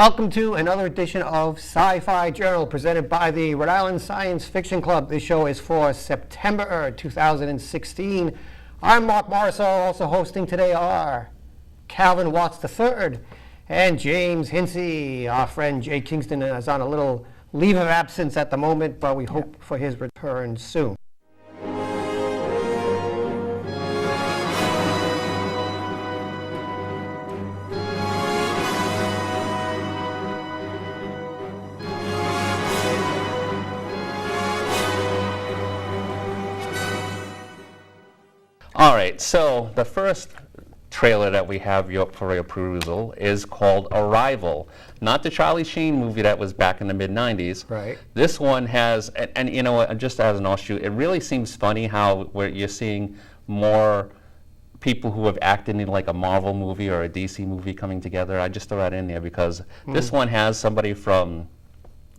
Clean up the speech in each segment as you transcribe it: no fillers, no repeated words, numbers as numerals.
Welcome to another edition of Sci-Fi Journal presented by the Rhode Island Science Fiction Club. This show is for September 2016. I'm Marc Morisseau. Also hosting today are Calvin Watts III and James Hinsey. Our friend Jay Kingston is on a little leave of absence at the moment, but we hope for his return soon. All right, so the first trailer that we have for your perusal is called Arrival. Not the Charlie Sheen movie that was back in the mid-90s. Right. This one has, and you know what, just as an offshoot, it really seems funny how you're seeing more people who have acted in like a Marvel movie or a DC movie coming together. I just throw that in there because this one has somebody from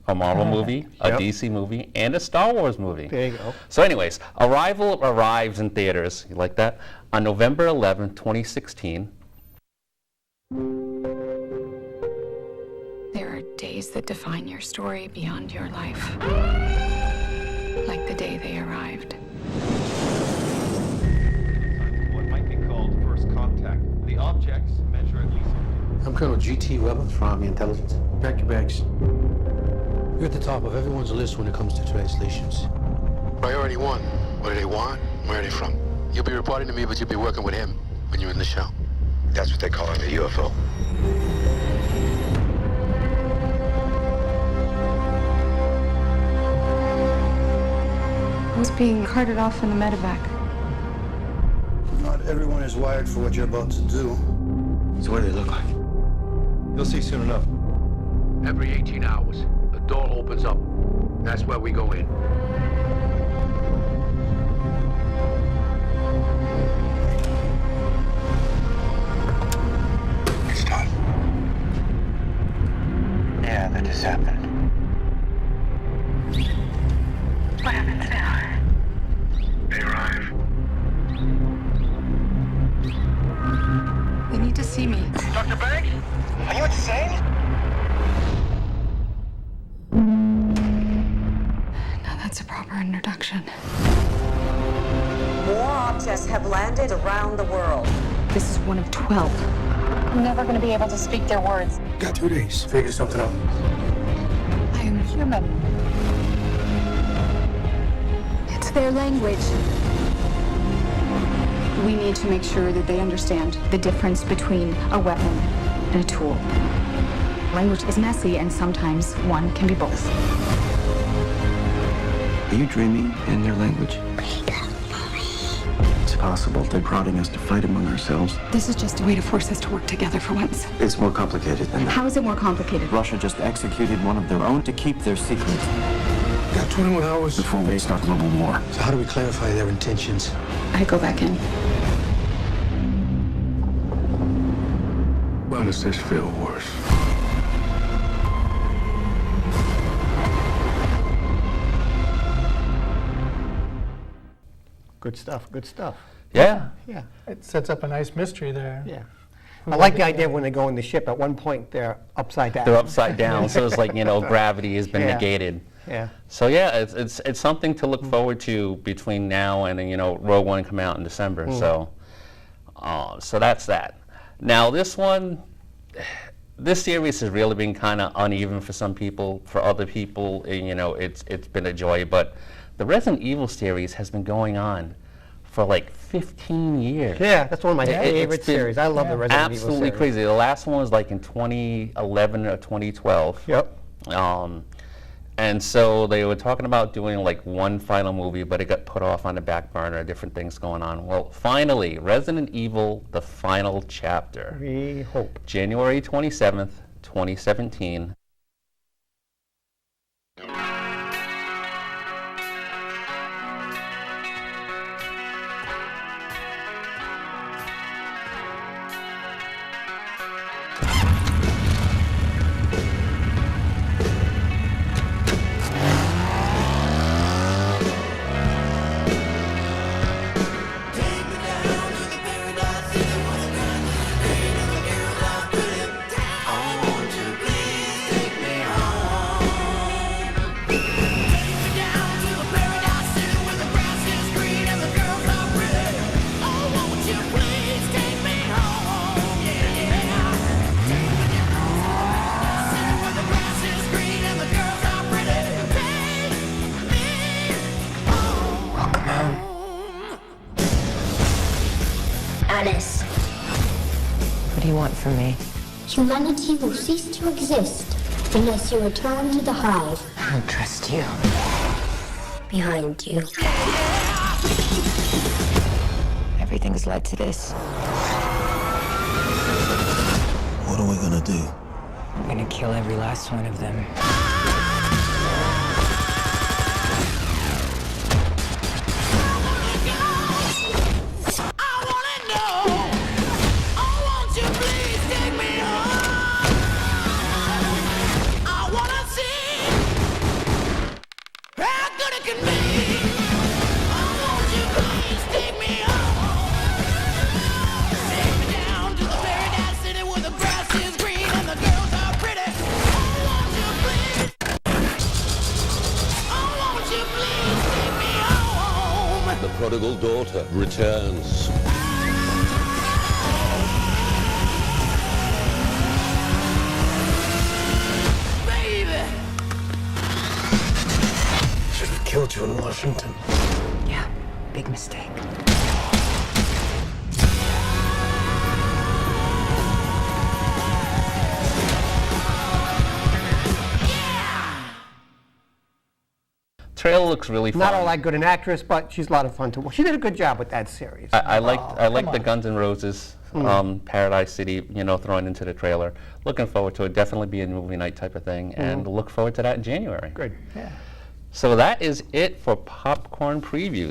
a Marvel movie, a DC movie, and a Star Wars movie. There you go. So anyways, Arrival arrives in theaters, you like that, on November 11, 2016. There are days that define your story beyond your life. Like the day they arrived. What might be called first contact. The objects measure at least... I'm Colonel G.T. Weber from Army Intelligence. Pack your bags. You're at the top of everyone's list when it comes to translations. Priority 1. What do they want? Where are they from? You'll be reporting to me, but you'll be working with him when you're in the show. That's what they call it, a UFO. I was being carted off in the medevac. Not everyone is wired for what you're about to do. So what do they look like? You'll see soon enough. Every 18 hours, the door opens up. That's where we go in. It's done. Yeah, that just happened. What happens now? They arrive. They need to see me. Dr. Banks? Are you insane? Now that's a proper introduction. More objects have landed around the world. This is one of 12. I'm never going to be able to speak their words. Got 2 days. Figure something out. I am human. It's their language. We need to make sure that they understand the difference between a weapon and a tool. Language is messy, and sometimes one can be both. Are you dreaming in their language? It's possible they're prodding us to fight among ourselves. This is just a way to force us to work together for once. It's more complicated than that. How is it more complicated? Russia just executed one of their own to keep their secret Got 21 hours. before they start global war. So how do we clarify their intentions? I go back in. Why does this feel worse? Good stuff, good stuff. Yeah. Yeah, It sets up a nice mystery there. yeah. I like the idea when they go in the ship, at one point they're upside down. They're upside down, so it's like, you know, gravity has been Yeah. negated. Yeah. So yeah, it's something to look forward to between now and, you know, Rogue One come out in December. So that's that. Now this series has really been kind of uneven for some people. For other people, you know, it's been a joy. But the Resident Evil series has been going on for like 15 years. Yeah, that's one of my It's favorite been series. I love the Resident Evil Absolutely series. crazy. The last one was like in 2011 or 2012. Yep. And so they were talking about doing like one final movie, but it got put off on the back burner, different things going on. Well, finally, Resident Evil, the final chapter. We hope. January 27th, 2017. Alice. What do you want from me? Humanity will cease to exist unless you return to the hive. I don't trust you. Behind you. Everything's led to this. What are we gonna do? I'm gonna kill every last one of them. The prodigal daughter returns. Baby! Should have killed you in Washington. Yeah, big mistake. Trailer looks really fun. Not all that good an actress, but she's a lot of fun to watch. She did a good job with that series. I like the Guns N' Roses, Paradise City, thrown into the trailer. Looking forward to it. Definitely be a movie night type of thing, and look forward to that in January. Good. Yeah. So that is it for Popcorn Previews.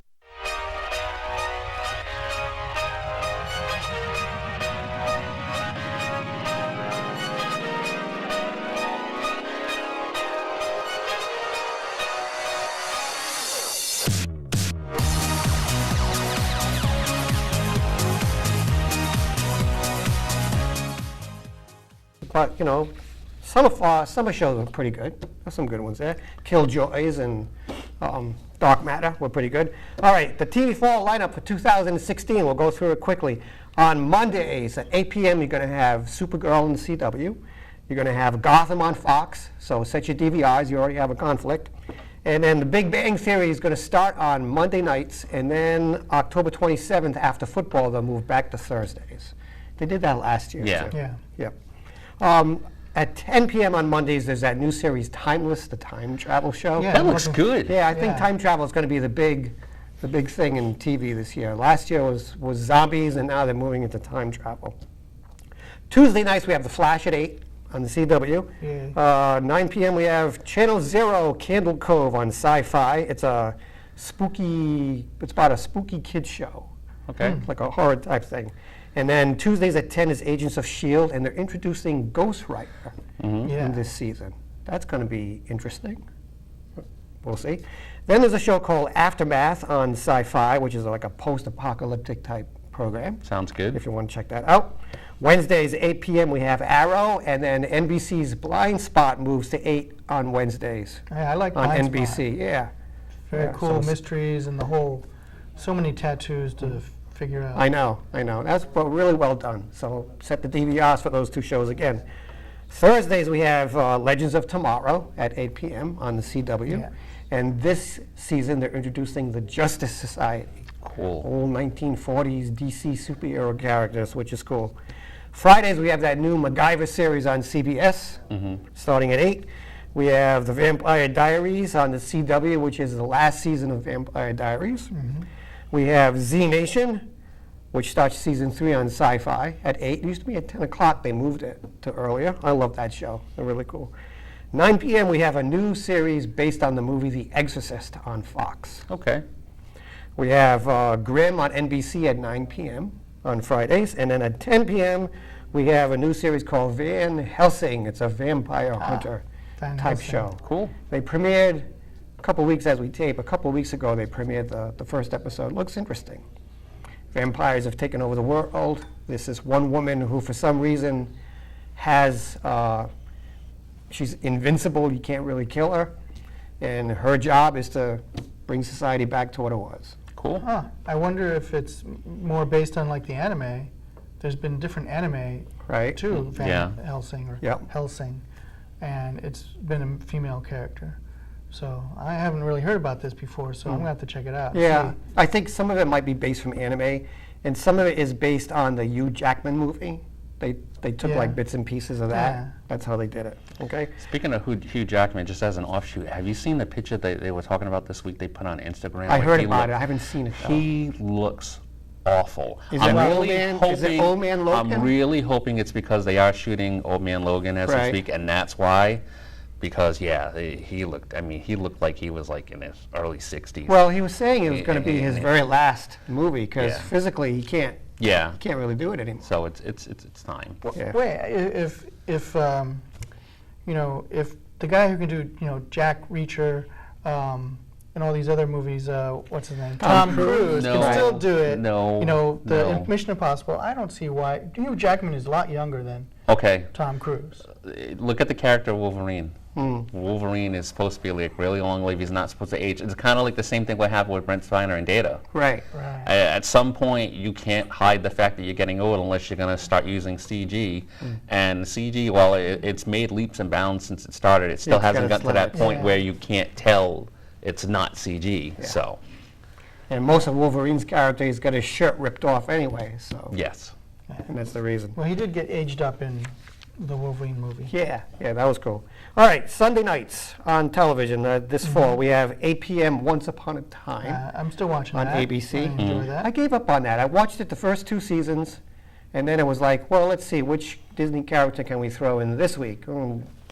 But, summer shows were pretty good. There's some good ones there. Killjoys and Dark Matter were pretty good. All right, the TV fall lineup for 2016, we'll go through it quickly. On Mondays at 8 p.m., you're going to have Supergirl on the CW. You're going to have Gotham on Fox, so set your DVRs, you already have a conflict. And then the Big Bang Theory is going to start on Monday nights, and then October 27th, after football, they'll move back to Thursdays. They did that last year, Yeah. too. Yeah. Yep. At 10 p.m. on Mondays, there's that new series, Timeless, the time travel show. Yeah. That looks good. Yeah, I think time travel is going to be the big thing in TV this year. Last year was zombies, and now they're moving into time travel. Tuesday nights, we have The Flash at 8 on the CW. Yeah. 9 p.m. we have Channel Zero, Candle Cove on Sci-Fi. It's about a spooky kids show. Okay. Like a horror type thing. And then Tuesdays at 10 is Agents of S.H.I.E.L.D., and they're introducing Ghost Rider Yeah. in this season. That's going to be interesting. We'll see. Then there's a show called Aftermath on Sci-Fi, which is like a post-apocalyptic type program, Sounds good. if you want to check that out. Wednesdays, 8 p.m., we have Arrow, and then NBC's Blind Spot moves to 8 on Wednesdays Yeah, I like on Blind NBC. Spot. Yeah. Very Yeah, cool so- mysteries and the whole, so many tattoos to figure out. I know. That's really well done. So set the DVRs for those two shows again. Thursdays we have Legends of Tomorrow at 8 p.m. on the CW. Yeah. And this season they're introducing the Justice Society. Cool. Old 1940s DC superhero characters, which is cool. Fridays we have that new MacGyver series on CBS, starting at 8. We have The Vampire Diaries on the CW, which is the last season of Vampire Diaries. We have Z Nation, which starts season 3 on Sci-Fi at 8. It used to be at 10 o'clock. They moved it to earlier. I love that show. They're really cool. 9 p.m. we have a new series based on the movie The Exorcist on Fox. Okay. We have Grimm on NBC at 9 p.m. on Fridays. And then at 10 p.m. we have a new series called Van Helsing. It's a vampire hunter Van type Helsing. show. Cool. They premiered a couple weeks as we tape. A couple weeks ago they premiered the first episode. Looks interesting. Vampires have taken over the world. This is one woman who for some reason has, she's invincible, you can't really kill her. And her job is to bring society back to what it was. Cool. Huh. I wonder if it's more based on like the anime. There's been different anime Right. too, Van Yeah. Helsing or Yep. Helsing, and it's been a female character. So I haven't really heard about this before, so I'm gonna have to check it out. Yeah, See. I think some of it might be based from anime, and some of it is based on the Hugh Jackman movie. They took Yeah. like bits and pieces of that. Yeah. That's how they did it. Okay. Speaking of Hugh Jackman, just as an offshoot, have you seen the picture they were talking about this week? They put on Instagram. I heard he about it. I haven't seen it though. He looks awful. Is it Old Man? Is it Old Man Logan? I'm really hoping it's because they are shooting Old Man Logan as we Right. speak, and that's why. Because he looked. I mean, he looked like he was like in his early 60s. Well, he was saying it was going to be his Yeah. very last movie because Yeah. physically he can't really do it anymore. So it's time. Yeah. Wait, if you know, if the guy who can do, you know, Jack Reacher, and all these other movies, what's his name? Tom Cruise No. can still do it. No, You know, the no. Mission Impossible. I don't see why. Hugh Jackman is a lot younger than Okay. Tom Cruise. Look at the character of Wolverine. Wolverine is supposed to be like really long lived. He's not supposed to age. It's kind of like the same thing what happened with Brent Spiner and Data. Right. At some point, you can't hide the fact that you're getting old unless you're going to start using CG. And CG, while it's made leaps and bounds since it started, it still It's hasn't got got to that its point limits. where you can't tell it's not CG. So, And most of Wolverine's character, he's got his shirt ripped off anyway. So. yes. And that's the reason. Well, he did get aged up in the Wolverine movie. Yeah, that was cool. All right, Sunday nights on television this fall, we have 8 p.m. Once Upon a Time I'm still watching on that. ABC. I enjoy that. I gave up on that. I watched it the first 2 seasons, and then it was like, well, let's see, which Disney character can we throw in this week?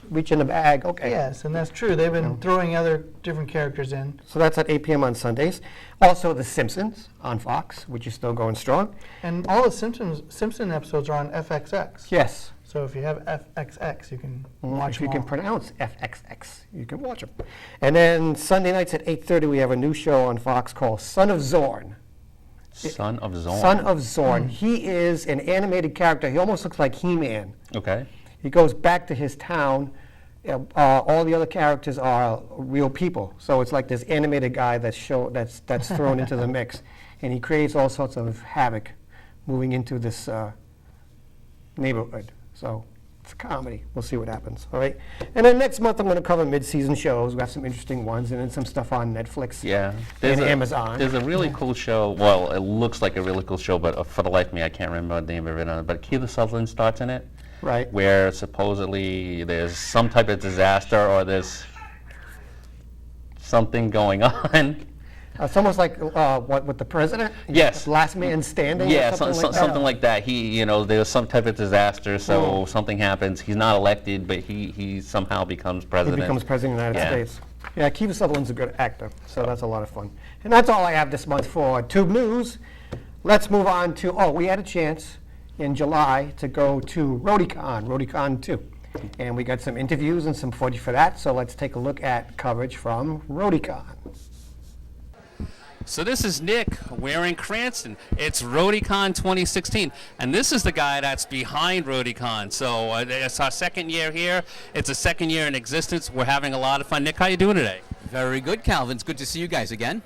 Reach in the bag, okay. Yes, and that's true. They've been throwing other different characters in. So that's at 8 p.m. on Sundays. Also, The Simpsons on Fox, which is still going strong. And all the Simpson episodes are on FXX. Yes. So if you have FXX, you can watch If you them can all. pronounce FXX, you can watch them. And then Sunday nights at 8:30, we have a new show on Fox called Son of Zorn. Son of Zorn. Son of Zorn. He is an animated character. He almost looks like He-Man. Okay. He goes back to his town. All the other characters are real people. So it's like this animated guy that's thrown into the mix. And he creates all sorts of havoc moving into this neighborhood. So it's a comedy. We'll see what happens. All right. And then next month I'm going to cover mid-season shows. We have some interesting ones, and then some stuff on Netflix. Yeah. And Amazon. There's a really cool show. Well, it looks like a really cool show, but for the life of me, I can't remember the name of it. But Kiefer Sutherland starts in it. Right. Where supposedly there's some type of disaster or there's something going on. It's almost like what with the president? Yes. Last man standing. or Yeah, something like that? something like that. There's some type of disaster, so something happens. He's not elected, but he somehow becomes He president. becomes president of the Yeah. United States. Yeah, Kiefer Sutherland's a good actor, so that's a lot of fun. And that's all I have this month for Tube News. Let's move on to, we had a chance in July to go to RhodyCon 2. And we got some interviews and some footage for that, so let's take a look at coverage from RhodyCon. So this is Nick. We're in Cranston. It's RhodyCon 2016, and this is the guy that's behind RhodyCon. So it's our second year here. It's a second year in existence. We're having a lot of fun. Nick, how you doing today? Very good, Calvin. It's good to see you guys again.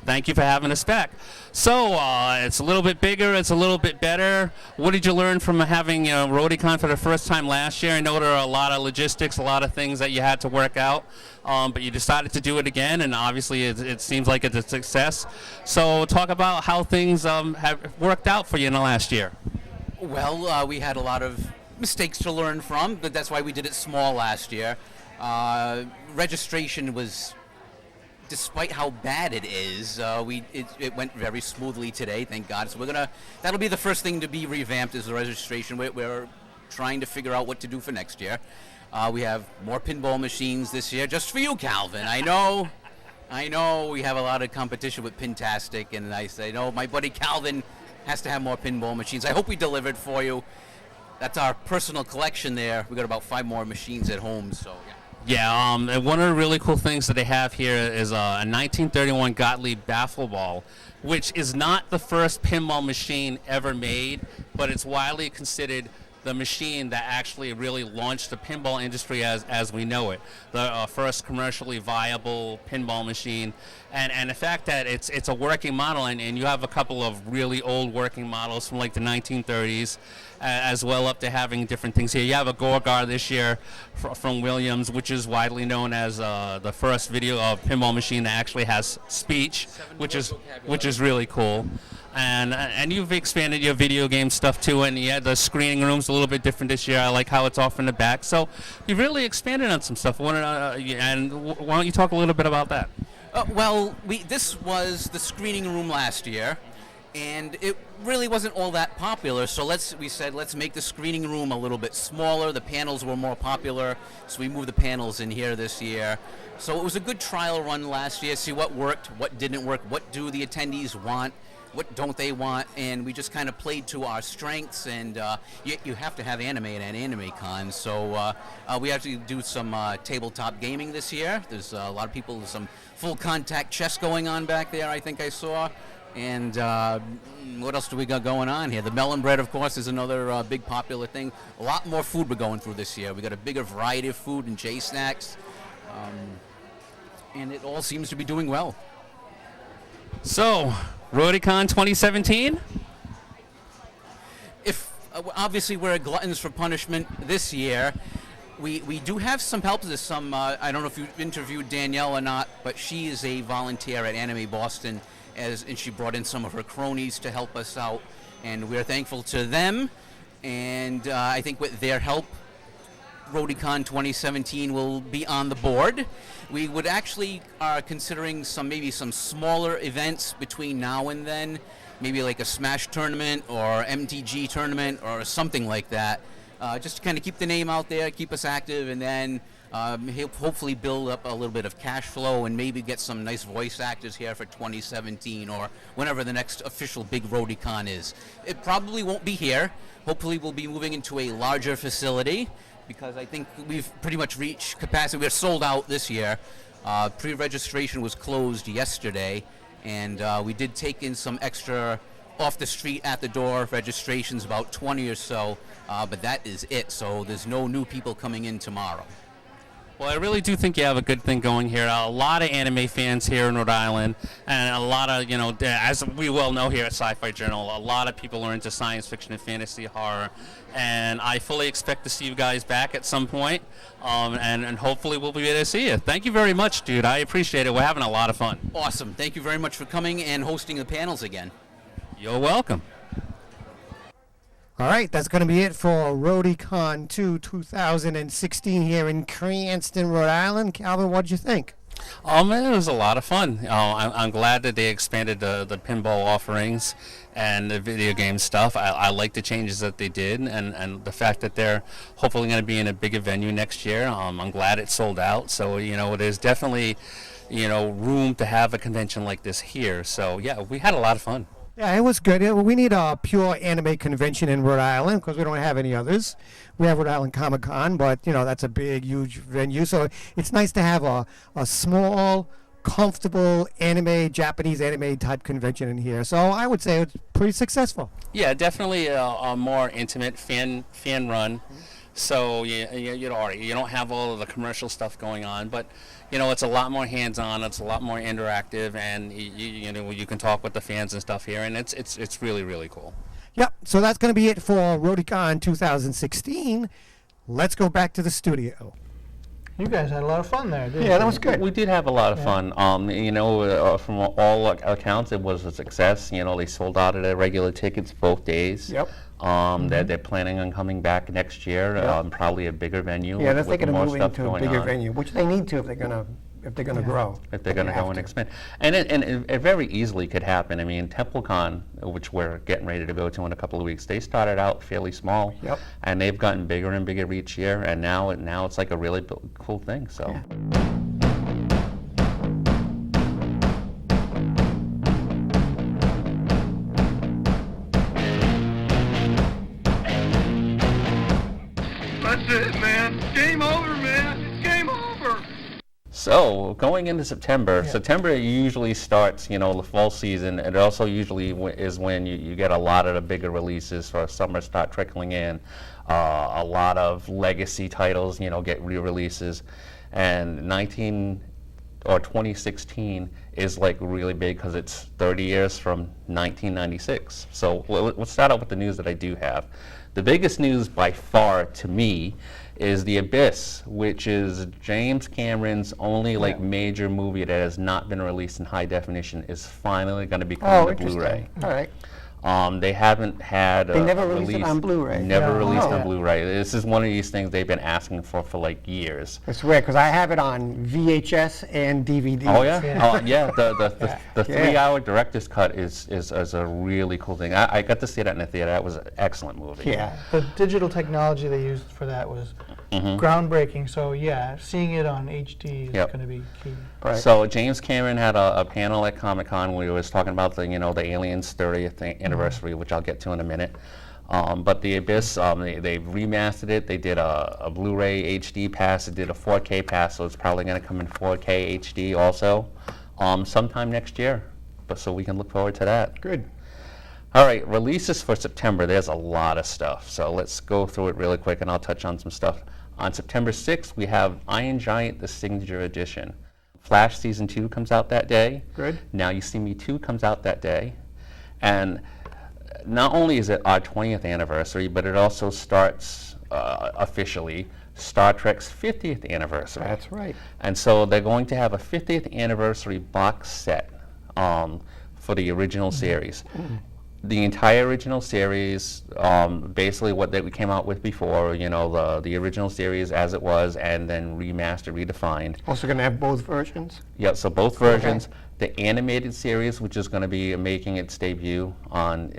Thank you for having us back. So it's a little bit bigger. It's a little bit better. What did you learn from having RhodyCon for the first time last year? I know there are a lot of logistics, a lot of things that you had to work out, but you decided to do it again, and obviously it seems like it's a success. So talk about how things have worked out for you in the last year. Well, we had a lot of mistakes to learn from, but that's why we did it small last year. Registration was, despite how bad it is, it went very smoothly today, thank God. So that'll be the first thing to be revamped is the registration. We're trying to figure out what to do for next year. We have more pinball machines this year, just for you, Calvin. I know we have a lot of competition with Pintastic, and I say, no, my buddy Calvin has to have more pinball machines. I hope we delivered for you. That's our personal collection there. We got about 5 more machines at home, so yeah. Yeah, and one of the really cool things that they have here is a 1931 Gottlieb baffle ball, which is not the first pinball machine ever made, but it's widely considered the machine that actually really launched the pinball industry as we know it. The first commercially viable pinball machine. And the fact that it's a working model, and you have a couple of really old working models from like the 1930s, as well up to having different things here. You have a Gorgar this year from Williams, which is widely known as the first video pinball machine that actually has speech, which is really cool. And you've expanded your video game stuff too, and yeah, the screening room's a little bit different this year. I like how it's off in the back. So you've really expanded on some stuff. Why don't you talk a little bit about that? Well, this was the screening room last year, and it really wasn't all that popular. So we said let's make the screening room a little bit smaller. The panels were more popular, so we moved the panels in here this year. So it was a good trial run last year, see what worked, what didn't work, what do the attendees want, what don't they want, and we just kind of played to our strengths. And you have to have anime at an Anime Con, so we actually do some tabletop gaming this year. There's a lot of people, some full contact chess going on back there, I think I saw. And what else do we got going on here? The melon bread, of course, is another big popular thing. A lot more food we're going through this year. We got a bigger variety of food and J-Snacks. And it all seems to be doing well. So, RhodyCon 2017? Obviously we're gluttons for punishment this year. We do have some help. There's some, I don't know if you interviewed Danielle or not, but she is a volunteer at Anime Boston, and she brought in some of her cronies to help us out, and we're thankful to them. And I think with their help, RhodyCon 2017 will be on the board. We would actually are considering maybe some smaller events between now and then, maybe like a Smash tournament or MTG tournament or something like that, just to kind of keep the name out there, keep us active, and then hopefully build up a little bit of cash flow and maybe get some nice voice actors here for 2017 or whenever the next official big RhodyCon is. It probably won't be here. Hopefully we'll be moving into a larger facility, because I think we've pretty much reached capacity. We're sold out this year. Pre-registration was closed yesterday, and we did take in some extra off the street at the door registrations, about 20 or so, but that is it. So there's no new people coming in tomorrow. Well, I really do think you have a good thing going here. A lot of anime fans here in Rhode Island, and a lot of, as we well know here at Sci-Fi Journal, a lot of people are into science fiction and fantasy horror, and I fully expect to see you guys back at some point, and hopefully we'll be able to see you. Thank you very much, dude. I appreciate it. We're having a lot of fun. Awesome. Thank you very much for coming and hosting the panels again. You're welcome. All right, that's going to be it for RhodyCon 2016 here in Cranston, Rhode Island. Calvin, what did you think? Oh man, it was a lot of fun. I'm glad that they expanded the pinball offerings and the video game stuff. I like the changes that they did, and the fact that they're hopefully going to be in a bigger venue next year. I'm glad it sold out. So there's definitely room to have a convention like this here. So yeah, we had a lot of fun. Yeah, it was good. We need a pure anime convention in Rhode Island because we don't have any others. We have Rhode Island Comic Con, but that's a big, huge venue. So it's nice to have a small, comfortable Japanese anime type convention in here. So I would say it's pretty successful. Yeah, definitely a more intimate fan run. So you don't have all of the commercial stuff going on, but it's a lot more hands-on. It's a lot more interactive, and you can talk with the fans and stuff here, and it's really, really cool. Yep. So that's going to be it for RhodyCon 2016. Let's go back to the studio. You guys had a lot of fun there, didn't you? Yeah, that was good. We did have a lot of fun. From all accounts, it was a success. They sold out of their regular tickets both days. Yep. They're planning on coming back next year, probably a bigger venue. Yeah, they're thinking of more moving stuff into a going bigger on. venue, which they need to if they're gonna grow. If they're going to go and expand. And it very easily could happen. I mean, TempleCon, which we're getting ready to go to in a couple of weeks, they started out fairly small. Yep. And they've gotten bigger and bigger each year, and now it's like a really cool thing. So. Yeah. That's it, man. Game over, man. It's game over. So going into September, September usually starts, the fall season. It also usually is when you get a lot of the bigger releases for summer start trickling in. A lot of legacy titles, get re-releases, and 2016 is like really big because it's 30 years from 1996. So let's start out with the news that I do have. The biggest news by far to me is The Abyss, which is James Cameron's only like major movie that has not been released in high definition, is finally going to be coming to Blu-ray. All right. They haven't had They never released it on Blu-ray. Never released on Blu-ray. This is one of these things they've been asking for like years. It's weird because I have it on VHS and DVD. Oh yeah, the 3-hour director's cut is a really cool thing. I got to see that in the theater. That was an excellent movie. Yeah, the digital technology they used for that was groundbreaking. So yeah, seeing it on HD is going to be key. Right. So James Cameron had a panel at Comic-Con where he was talking about the the Aliens 30th anniversary, which I'll get to in a minute. But The Abyss, they remastered it. They did a Blu-ray HD pass. They did a 4K pass, so it's probably going to come in 4K HD also sometime next year. But so we can look forward to that. Good. All right, releases for September. There's a lot of stuff. So let's go through it really quick, and I'll touch on some stuff. On September 6th, we have Iron Giant, the Signature Edition. Flash Season 2 comes out that day. Good. Now You See Me 2 comes out that day. And not only is it our 20th anniversary, but it also starts officially Star Trek's 50th anniversary. That's right. And so they're going to have a 50th anniversary box set for the original series. The entire original series, basically what we came out with before, the original series as it was, and then remastered, redefined. Also going to have both versions? Yeah, so both versions. Okay. The animated series, which is going to be making its debut on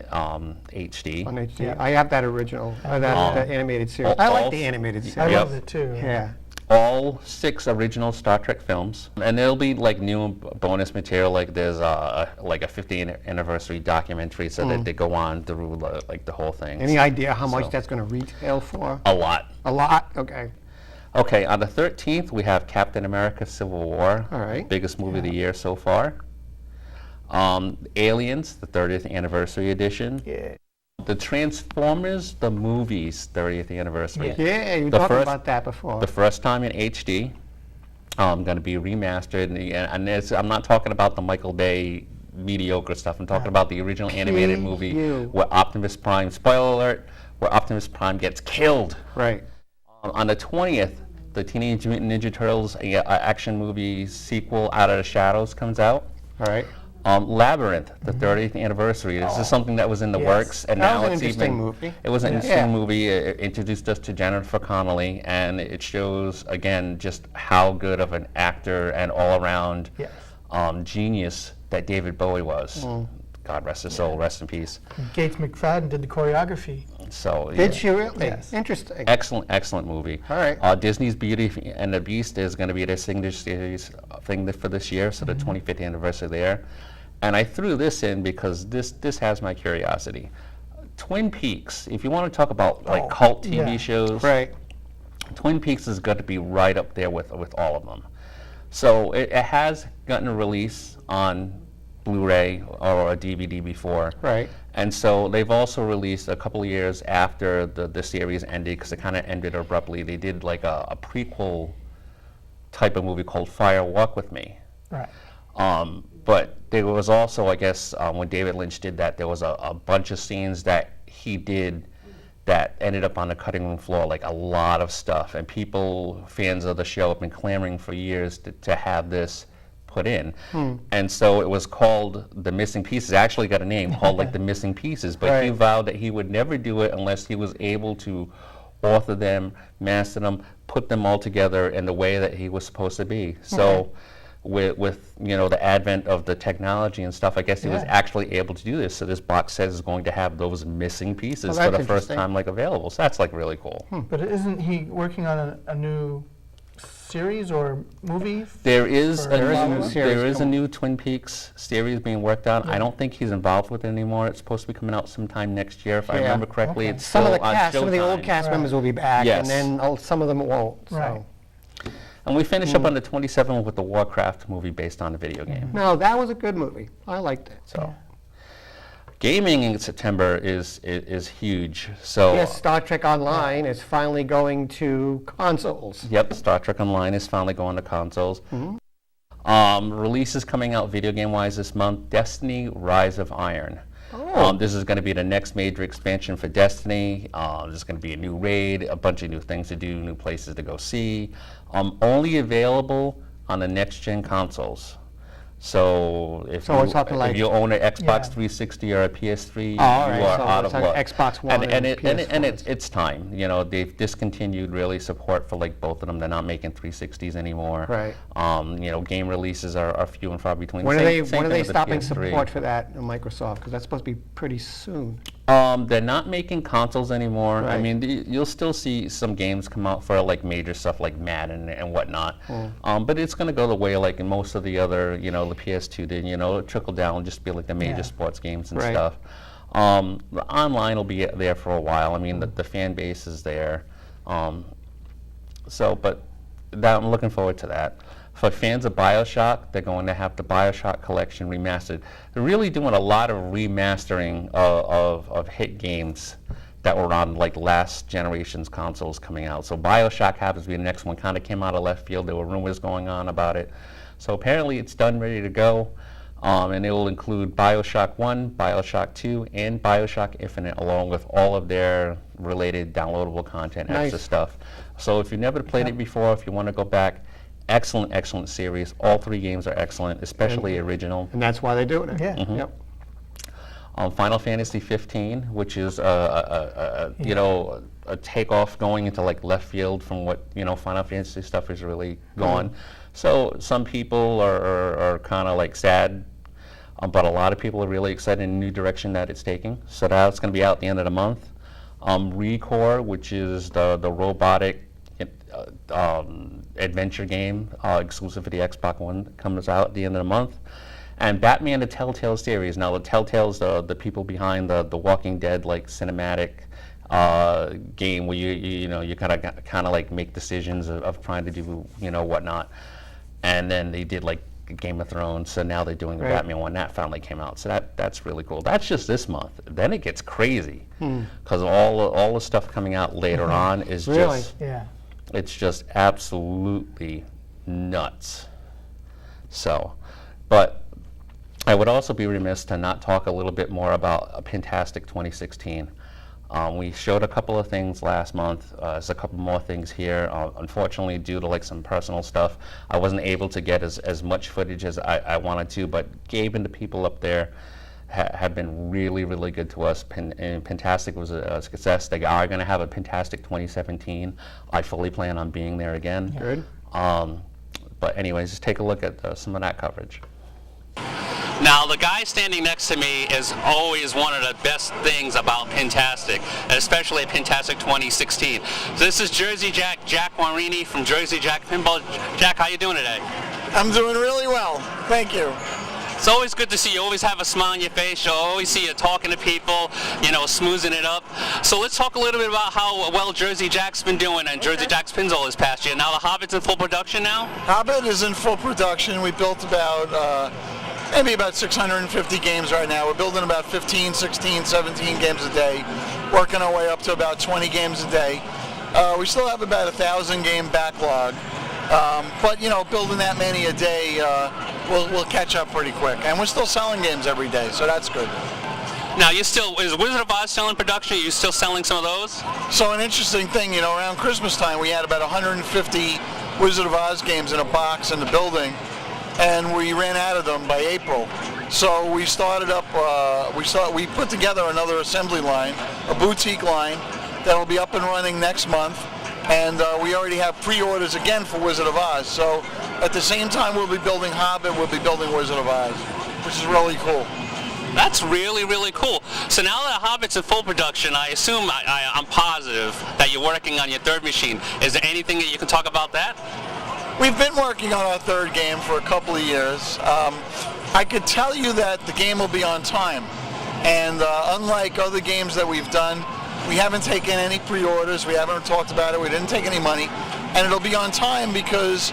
HD. On HD. Yeah. I have that original, the animated series. I like the animated series. I love it too. Yeah. All 6 original Star Trek films, and there'll be like new bonus material. Like there's like a 50th anniversary documentary, so that they go on through like the whole thing. Any idea how much that's going to retail for? A lot. A lot. Okay. Okay. On the 13th, we have Captain America: Civil War. All right. Biggest movie of the year so far. Aliens, the 30th anniversary edition. Yeah. The Transformers, the movies, 30th anniversary. Yeah, you talked about that before. The first time in HD, going to be remastered, and I'm not talking about the Michael Bay mediocre stuff. I'm talking about the original animated movie where Optimus Prime, spoiler alert, where Optimus Prime gets killed. Right. On the 20th, the Teenage Mutant Ninja Turtles action movie sequel, Out of the Shadows, comes out. All right. Labyrinth, the 30th anniversary. This is something that was in the works, and now it's even. Movie. It was an interesting movie. It introduced us to Jennifer Connelly, and it shows again just how good of an actor and all-around genius that David Bowie was. God rest his soul. Rest in peace. Gates McFadden did the choreography. So did she really? Yes. Interesting. Excellent movie. All right. Disney's Beauty and the Beast is going to be their signature series thing for this year, so the 25th anniversary there. And I threw this in because this has my curiosity. Twin Peaks. If you want to talk about like cult TV shows, right? Twin Peaks is going to be right up there with all of them. So it has gotten a release on Blu-ray or a DVD before. Right. And so they've also released a couple of years after the series ended, because it kind of ended abruptly. They did like a prequel type of movie called Fire Walk With Me. Right. But there was also, I guess, when David Lynch did that, there was a bunch of scenes that he did that ended up on the cutting room floor, like a lot of stuff. And people, fans of the show, have been clamoring for years to have this put in. And so it was called The Missing Pieces. It actually got a name called like The Missing Pieces, but he vowed that he would never do it unless he was able to author them, master them, put them all together in the way that he was supposed to be. So with the advent of the technology and stuff, I guess he was actually able to do this. So this box set is going to have those missing pieces for the first time available. So that's like really cool. But isn't he working on a new series or movie? There is a new Twin Peaks series being worked on. I don't think he's involved with it anymore. It's supposed to be coming out sometime next year, if I remember correctly. It's some of still the cast, on some of the old cast members will be back, and then some of them won't. Right. And we finish up on the 27th with the Warcraft movie based on the video game. No, that was a good movie. I liked it. So, gaming in September is huge. So yes, Star Trek Online is finally going to consoles. Yep, Star Trek Online is finally going to consoles. Releases coming out video game wise this month: Destiny: Rise of Iron. This is going to be the next major expansion for Destiny. There's going to be a new raid, a bunch of new things to do, new places to go see. Only available on the next-gen consoles. So if we're talking like you own an Xbox 360 or a PS3, all you right, are so out it's of like luck. Xbox One and PS4. it's time. You know, they've discontinued really support for like both of them. They're not making 360s anymore. Right. You know, game releases are few and far between. When are they with the stopping PS3. support for that in Microsoft? Because that's supposed to be pretty soon. They're not making consoles anymore. Right. I mean, you'll still see some games come out for like major stuff like Madden and whatnot. But it's going to go the way like in most of the other, you know, the PS2 did. You know, trickle down, just be like the major sports games and stuff. The online will be there for a while. I mean, the fan base is there. But I'm looking forward to that. For fans of BioShock, they're going to have the BioShock collection remastered. They're really doing a lot of remastering of hit games that were on like last generation's consoles coming out. So BioShock happens to be the next one. Kind of came out of left field. There were rumors going on about it. So apparently it's done, ready to go. And it will include BioShock 1, BioShock 2, and BioShock Infinite, along with all of their related downloadable content, extra stuff. So if you've never played it before, if you want to go back, excellent series. All 3 games are excellent, especially original. And that's why they're doing it. Yeah. Yep. Final Fantasy 15, which is you know, a takeoff going into like left field from what, you know, Final Fantasy stuff is really going. So some people are kind of like sad, but a lot of people are really excited in the new direction that it's taking. So that's going to be out at the end of the month. Recore, which is the robotic adventure game exclusive for the Xbox One, comes out at the end of the month. And Batman: The Telltale series. Now the Telltale's the people behind the Walking Dead like cinematic game where you kind of like make decisions of trying to do, you know, whatnot. And then they did like Game of Thrones, so now they're doing the Batman one. That finally came out, so that's really cool. That's just this month. Then it gets crazy because all the stuff coming out later on is it's just absolutely nuts. So, but I would also be remiss to not talk a little bit more about Pintastic 2016. We showed a couple of things last month. There's a couple more things here. Unfortunately, due to like some personal stuff, I wasn't able to get as much footage as I wanted to, but Gabe and the people up there have been really good to us. Pintastic was a success. They are going to have a Pintastic 2017. I fully plan on being there again. Good. But anyways, just take a look at some of that coverage. Now, the guy standing next to me is always one of the best things about Pintastic, especially at Pintastic 2016. So this is Jersey Jack Guarnieri from Jersey Jack Pinball. Jack, how you doing today? I'm doing really well. Thank you. It's always good to see you. Always have a smile on your face. You'll always see you talking to people, you know, smoozing it up. So let's talk a little bit about how well Jersey Jack's been doing and Jersey Jack's Pinball this past year. Now the Hobbit's in full production now? Hobbit is in full production. We built about maybe about 650 games right now. We're building about 15, 16, 17 games a day, working our way up to about 20 games a day. We still have about 1,000 game backlog, but you know, building that many a day, we'll catch up pretty quick. And we're still selling games every day, so that's good. Now, is Wizard of Oz still in production? Are you still selling some of those? So an interesting thing, you know, around Christmas time, we had about 150 Wizard of Oz games in a box in the building, and we ran out of them by April. So we started up, we put together another assembly line, a boutique line, that'll be up and running next month. And we already have pre-orders again for Wizard of Oz. So at the same time we'll be building Hobbit, we'll be building Wizard of Oz, which is really cool. That's really cool. So now that Hobbit's in full production, I assume, I'm positive that you're working on your third machine. Is there anything that you can talk about that? We've been working on our third game for a couple of years. I could tell you that the game will be on time. And unlike other games that we've done, we haven't taken any pre-orders, we haven't talked about it, we didn't take any money. And it'll be on time because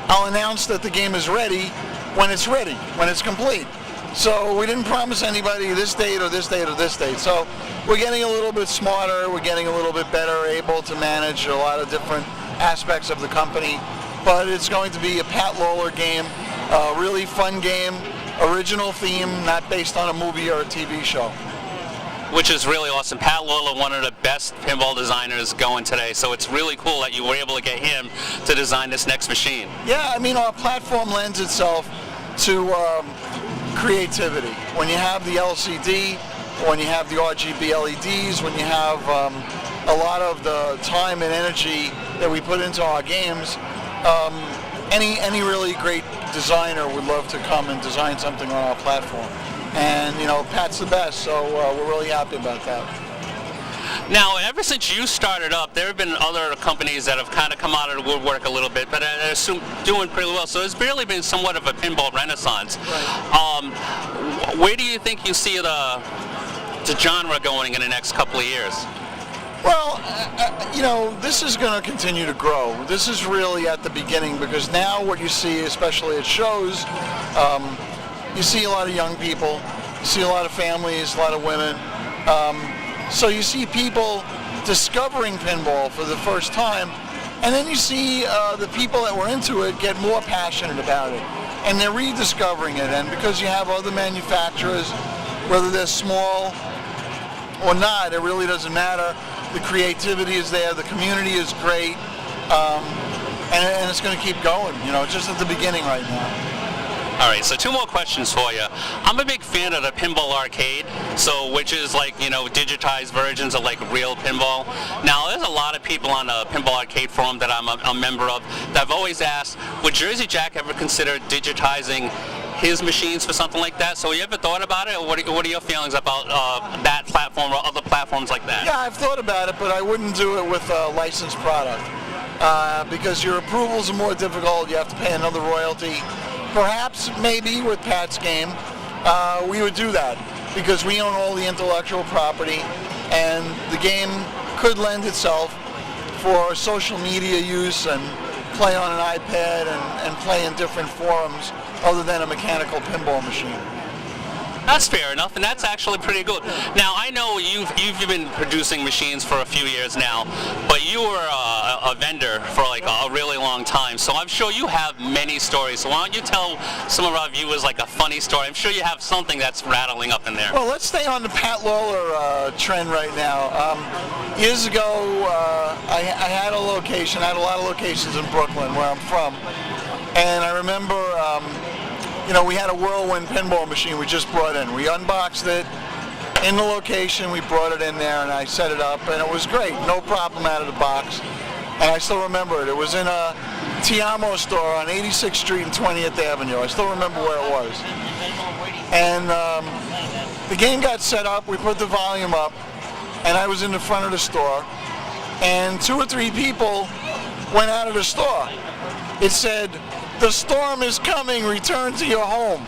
I'll announce that the game is ready, when it's complete. So we didn't promise anybody this date or this date or this date. So we're getting a little bit smarter, we're getting a little bit better, able to manage a lot of different aspects of the company. But it's going to be a Pat Lawler game, a really fun game. original theme, not based on a movie or a TV show. Which is really awesome. Pat Lawler, one of the best pinball designers going today, so it's really cool that you were able to get him to design this next machine. Yeah, I mean, our platform lends itself to creativity. When you have the LCD, when you have the RGB LEDs, when you have a lot of the time and energy that we put into our games, any really great designer would love to come and design something on our platform. And, you know, Pat's the best, so we're really happy about that. Now, ever since you started up, there have been other companies that have kind of come out of the woodwork a little bit, but are doing pretty well. So there's really been somewhat of a pinball renaissance. Right. Where do you think you see the genre going in the next couple of years? Well, you know, this is going to continue to grow. This is really at the beginning, because now what you see, especially at shows, you see a lot of young people, you see a lot of families, a lot of women. So you see people discovering pinball for the first time, and then you see the people that were into it get more passionate about it, and they're rediscovering it. And because you have other manufacturers, whether they're small or not, it really doesn't matter. The creativity is there, the community is great, and it's going to keep going. You know, just at the beginning right now. All right, so 2 more questions for you. I'm a big fan of the Pinball Arcade, which is like, you know, digitized versions of like real pinball. Now, there's a lot of people on the Pinball Arcade forum that I'm a member of that have always asked, would Jersey Jack ever consider digitizing his machines for something like that? So you ever thought about it, or what are your feelings about that platform or other platforms like that? Yeah, I've thought about it, but I wouldn't do it with a licensed product because your approvals are more difficult. You have to pay another royalty. Perhaps, maybe with Pat's game, we would do that because we own all the intellectual property, and the game could lend itself for social media use and play on an iPad and play in different forums other than a mechanical pinball machine. That's fair enough, and that's actually pretty good. Now, I know you've been producing machines for a few years now, but you were a vendor for like a really long time, so I'm sure you have many stories. So why don't you tell some of our viewers like a funny story? I'm sure you have something that's rattling up in there. Well, let's stay on the Pat Lawler trend right now. Years ago, I had a location. I had a lot of locations in Brooklyn, where I'm from, and I remember you know, we had a Whirlwind pinball machine we just brought in. We unboxed it in the location, we brought it in there, and I set it up, and it was great. No problem out of the box. And I still remember it. It was in a Tiamo store on 86th Street and 20th Avenue. I still remember where it was. And the game got set up, we put the volume up, and I was in the front of the store, and 2 or 3 people went out of the store. It said, "The storm is coming, return to your home."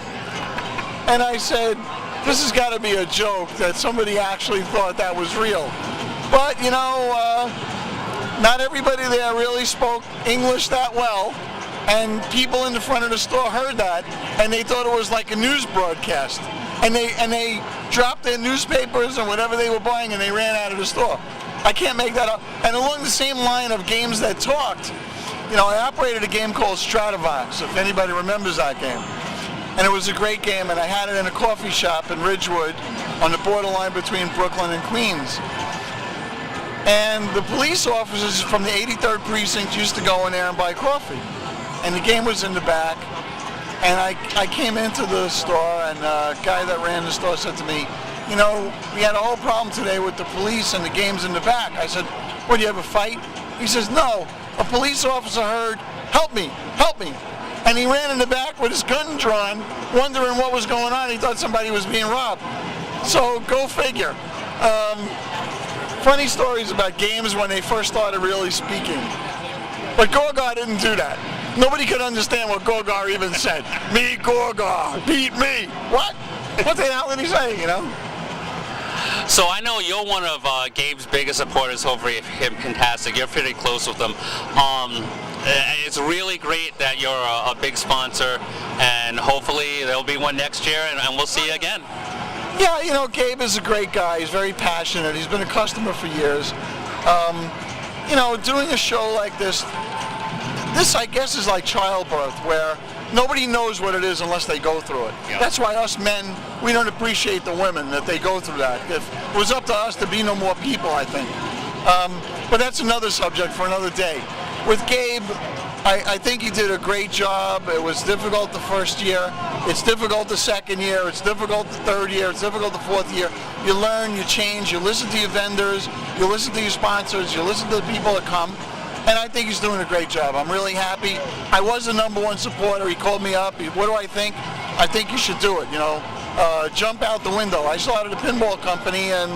And I said, this has got to be a joke that somebody actually thought that was real. But, you know, not everybody there really spoke English that well, and people in the front of the store heard that, and they thought it was like a news broadcast. And they dropped their newspapers and whatever they were buying, and they ran out of the store. I can't make that up. And along the same line of games that talked, you know, I operated a game called Stratovox, if anybody remembers that game. And it was a great game, and I had it in a coffee shop in Ridgewood on the borderline between Brooklyn and Queens. And the police officers from the 83rd Precinct used to go in there and buy coffee. And the game was in the back. And I came into the store, and a guy that ran the store said to me, you know, we had a whole problem today with the police and the game's in the back. I said, what, do you have a fight? He says, no. A police officer heard, help me, help me. And he ran in the back with his gun drawn, wondering what was going on. He thought somebody was being robbed. So go figure. Funny stories about games when they first started really speaking. But Gorgar didn't do that. Nobody could understand what Gorgar even said. Me, Gorgar, beat me. What? What the hell did he say, you know? So I know you're one of Gabe's biggest supporters over at Pintastic. You're pretty close with them. It's really great that you're a big sponsor, and hopefully there'll be one next year, and we'll see you again. Yeah, you know, Gabe is a great guy. He's very passionate. He's been a customer for years. You know, doing a show like this I guess is like childbirth, where nobody knows what it is unless they go through it. Yeah. That's why us men, we don't appreciate the women, that they go through that. If it was up to us, there'd be no more people, I think. But that's another subject for another day. With Gabe, I think he did a great job. It was difficult the first year. It's difficult the second year. It's difficult the third year. It's difficult the fourth year. You learn, you change, you listen to your vendors, you listen to your sponsors, you listen to the people that come. And I think he's doing a great job. I'm really happy. I was the #1 supporter. He called me up. What do I think? I think you should do it, jump out the window. I started a pinball company, and,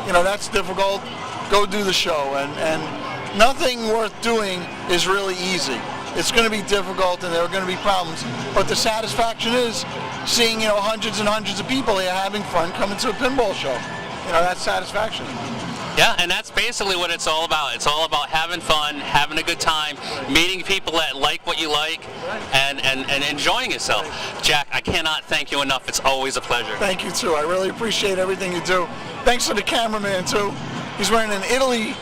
that's difficult. Go do the show. And nothing worth doing is really easy. It's going to be difficult, and there are going to be problems. But the satisfaction is seeing, hundreds and hundreds of people here having fun coming to a pinball show. That's satisfaction. Yeah, and that's basically what it's all about. It's all about having fun, having a good time, meeting people that like what you like, and enjoying yourself. Jack, I cannot thank you enough. It's always a pleasure. Thank you, too. I really appreciate everything you do. Thanks to the cameraman, too. He's wearing an Italy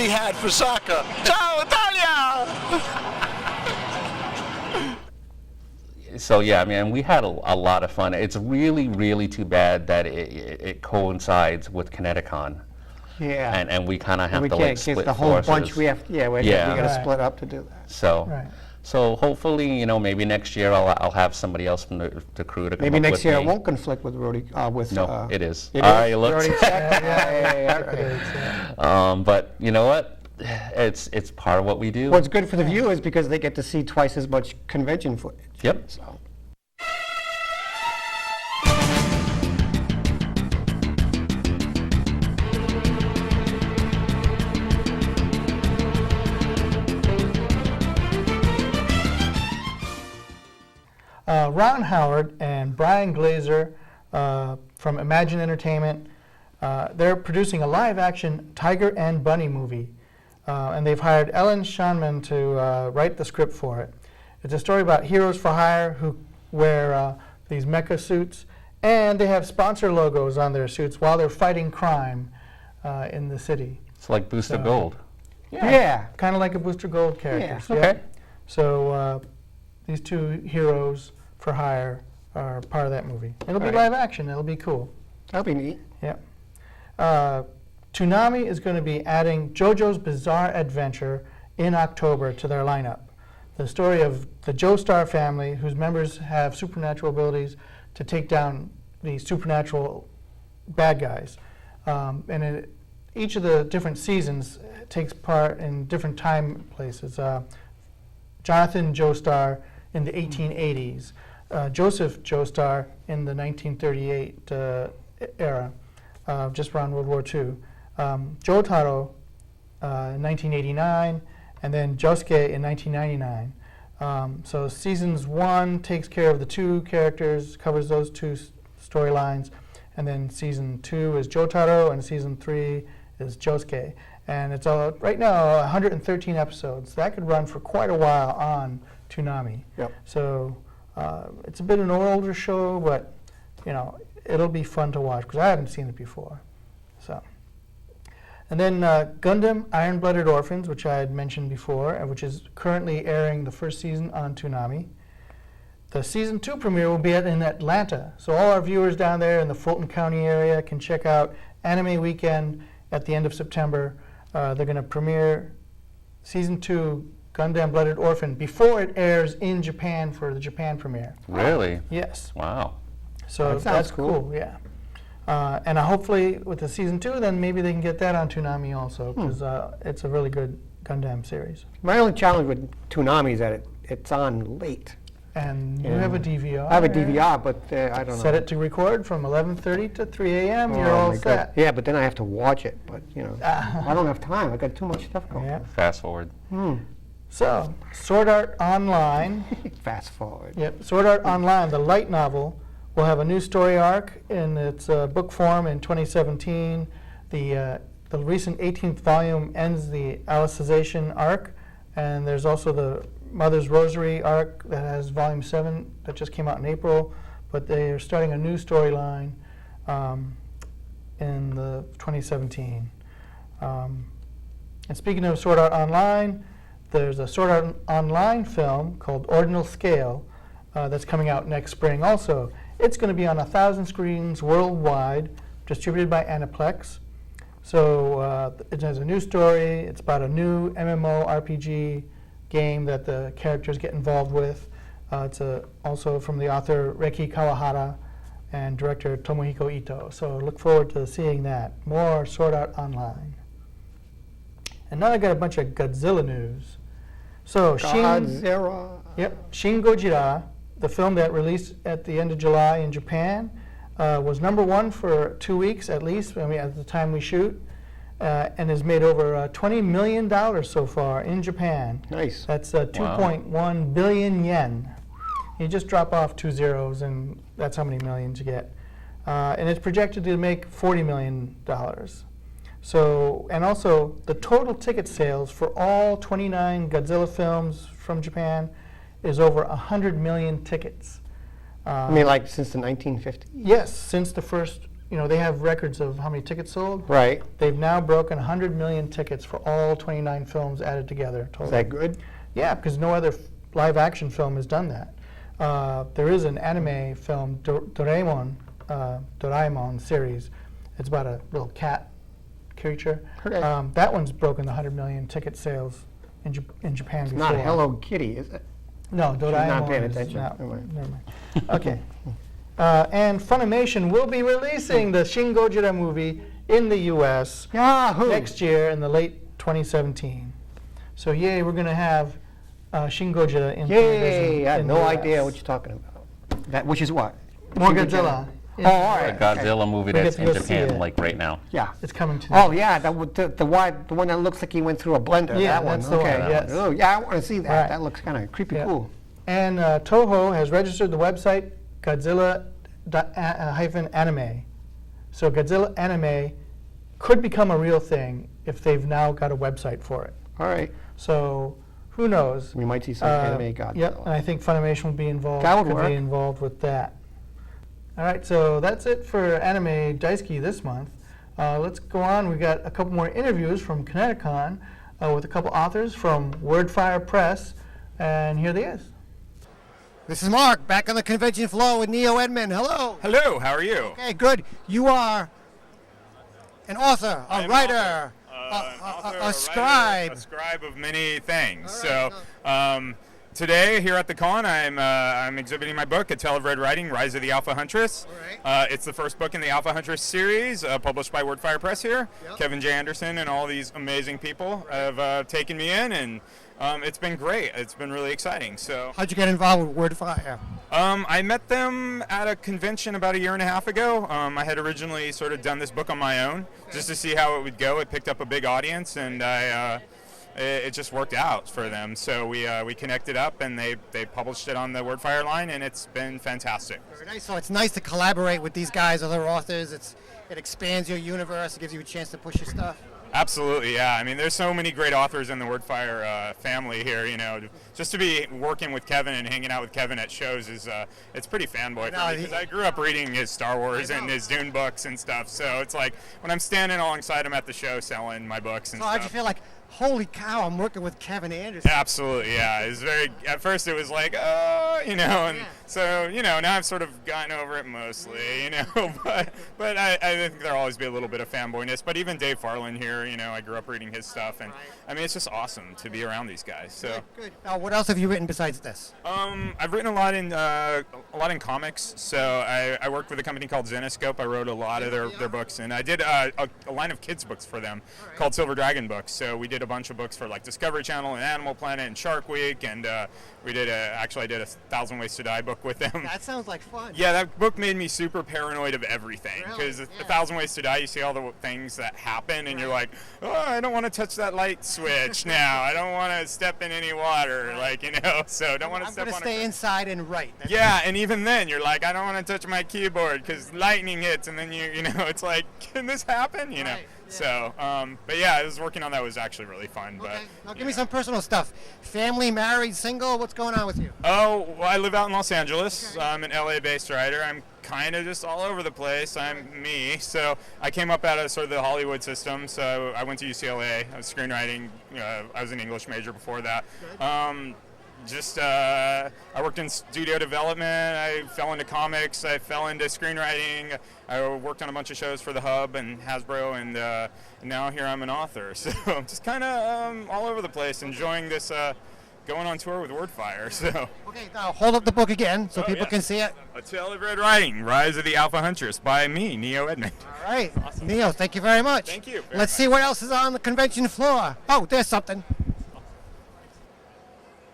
hat for soccer. Ciao, Italia! So yeah, I mean, we had a lot of fun. It's really, really too bad that it coincides with ConnectiCon. Yeah. And we kind of have to can't split get the whole forces. bunch. We got to split up to do that. So, so hopefully, maybe next year I'll have somebody else from the crew to come Maybe up next with year me. it won't conflict with Rhody. No, it is. It All right, is? you looked. already checked? Yeah. But you know what? It's part of what we do. Well, it's good for the viewers because they get to see twice as much convention footage. Yep. So. Ron Howard and Brian Glazer from Imagine Entertainment, they're producing a live-action Tiger and Bunny movie, and they've hired Ellen Schonman to write the script for it. It's a story about heroes for hire who wear these mecha suits, and they have sponsor logos on their suits while they're fighting crime in the city. It's like Booster Gold. Yeah, kind of like a Booster Gold character. Yeah. Okay. So these two heroes for hire are part of that movie. It'll be live action. It'll be cool. That'll be neat. Yeah. Toonami is going to be adding JoJo's Bizarre Adventure in October to their lineup. The story of the Joestar family, whose members have supernatural abilities to take down the supernatural bad guys. And each of the different seasons takes part in different time places. Jonathan Joestar in the 1880s, Joseph Joestar in the 1938 era, just around World War II, Jotaro in 1989, and then Josuke in 1999. So seasons 1 takes care of the two characters, covers those two storylines, and then season 2 is Jotaro, and season 3 is Josuke. And it's right now 113 episodes. That could run for quite a while on Toonami. Yep. So it's a bit of an older show, but it'll be fun to watch because I haven't seen it before. So, and then Gundam Iron-Blooded Orphans, which I had mentioned before, and which is currently airing the first season on Toonami. The season 2 premiere will be in Atlanta, so all our viewers down there in the Fulton County area can check out Anime Weekend at the end of September. They're going to premiere season 2 Gundam Blooded Orphan before it airs in Japan for the Japan premiere. Really? Yes. Wow. So that's cool. Yeah. And hopefully with the season 2, then maybe they can get that on Toonami also, because it's a really good Gundam series. My only challenge with Toonami is that it's on late. And you have a DVR. I have a DVR, but I don't know. Set it to record from 11:30 to 3 a.m. You're all set. Yeah, but then I have to watch it. But I don't have time. I got too much stuff going. Yeah. Fast forward. So, Sword Art Online. Fast forward. Yep. Sword Art Online, the light novel, will have a new story arc in its book form in 2017. The recent 18th volume ends the Alicization arc, and there's also the Mother's Rosary arc that has volume 7 that just came out in April, but they are starting a new storyline in the 2017. And speaking of Sword Art Online, there's a Sword Art Online film called Ordinal Scale that's coming out next spring also. It's going to be on 1,000 screens worldwide, distributed by Aniplex. So it has a new story. It's about a new MMORPG game that the characters get involved with. It's also from the author Reiki Kawahara and director Tomohiko Ito. So look forward to seeing that. More Sword Art Online. And now I got a bunch of Godzilla news. So Godzilla. Shin Gojira, the film that released at the end of July in Japan, was #1 for 2 weeks at least, at the time we shoot, and has made over $20 million so far in Japan. Nice. That's 2.1 billion yen. You just drop off 2 zeros, and that's how many millions you get. And it's projected to make $40 million. So, and also the total ticket sales for all 29 Godzilla films from Japan is over 100 million tickets. I mean, like since the 1950s? Yes, since the first, they have records of how many tickets sold. Right. They've now broken 100 million tickets for all 29 films added together. Totally. Is that good? Yeah, because no other live action film has done that. There is an anime film, Doraemon series. It's about a little cat creature. Okay. That one's broken the 100 million ticket sales in Japan before. Not Hello Kitty, is it? No, Doraemon. She's not paying is attention. not- Never mind. Okay. And Funimation will be releasing the Shin Gojira movie in the U.S. next year in the late 2017. So yay, we're going to have Shin Gojira in Yay! I have in no the idea US. what you're talking about. Which is what? More Shin Godzilla. Oh, all right. A Godzilla movie We that's get to in go see Japan it. like right now. Yeah. It's coming to Oh, yeah, the one that looks like he went through a blender. Yeah, that one. that's the one, Okay. yes. Oh, yeah, I want to see that. Right. That looks kind of creepy Yeah. cool. And Toho has registered the website Godzilla-anime. So Godzilla anime could become a real thing if they've now got a website for it. All right. So who knows? We might see some anime Godzilla. Yep, and I think Funimation will be involved. That would could work. be involved with that. All right, so that's it for Anime Daisuki this month. Let's go on. We got a couple more interviews from ConnectiCon with a couple authors from Wordfire Press, and here they is. This is Mark, back on the convention floor with Neo Edmund. Hello. Hello, how are you? Okay, good. You are an author, a writer, a scribe. A scribe of many things. Today here at the con, I'm exhibiting my book, A Tale of Red Riding, Rise of the Alpha Huntress. It's the first book in the Alpha Huntress series, published by Wordfire Press here. Yep. Kevin J. Anderson and all these amazing people have taken me in, and it's been great. It's been really exciting. So, how'd you get involved with Wordfire? I met them at a convention about 1.5 years ago. I had originally sort of done this book on my own, just to see how it would go. It picked up a big audience, and it just worked out for them. So we connected up, and they published it on the Wordfire line, and it's been fantastic. Very nice. So it's nice to collaborate with these guys, other authors. It expands your universe. It gives you a chance to push your stuff. Absolutely, yeah. I mean, there's so many great authors in the Wordfire family here. Just to be working with Kevin and hanging out with Kevin at shows is it's pretty fanboy for me, because I grew up reading his Star Wars and his Dune books and stuff. So it's like when I'm standing alongside him at the show selling my books and So stuff. how'd you feel like, holy cow, I'm working with Kevin Anderson? Absolutely, yeah. It was at first it was like, and so, now I've sort of gotten over it mostly, but I think there'll always be a little bit of fanboyness. But even Dave Farland here, I grew up reading his stuff, and I mean, it's just awesome to be around these guys. So. Good. Now, what else have you written besides this? I've written a lot in comics. So I worked with a company called Zenoscope. I wrote a lot of their books, and I did a line of kids books for them called Silver Dragon Books. So we did a bunch of books for like Discovery Channel and Animal Planet and Shark Week, and I did a 1,000 Ways to Die book with them. That sounds like fun. Yeah, that book made me super paranoid of everything, because 1,000 Ways to Die, you see all the things that happen, and you're like, oh, I don't want to touch that light switch now. I don't want to step in any water, so don't want to step on it. I'm going to stay inside and write. Yeah, and even then, you're like, I don't want to touch my keyboard because lightning hits, and then it's like, can this happen? Right, yeah. So, but yeah, I was working on that. Was actually really fun. Okay. But now give me some personal stuff. Family, married, single. What's going on with you? Oh, well, I live out in Los Angeles. Okay. I'm an LA-based writer. I'm kind of just all over the place. I'm me. So I came up out of sort of the Hollywood system. So I went to UCLA. I was screenwriting. I was an English major before that. Just I worked in studio development. I fell into comics. I fell into screenwriting. I worked on a bunch of shows for the Hub and Hasbro, and now here I'm an author. So I'm just kind of all over the place, enjoying this. Going on tour with Wordfire. So. Okay, now hold up the book again so people can see it. A Tale of Red Riding: Rise of the Alpha Huntress by me, Neo Edmund. All right, awesome. Neo, thank you very much. Thank you. Let's see what else is on the convention floor. Oh, there's something.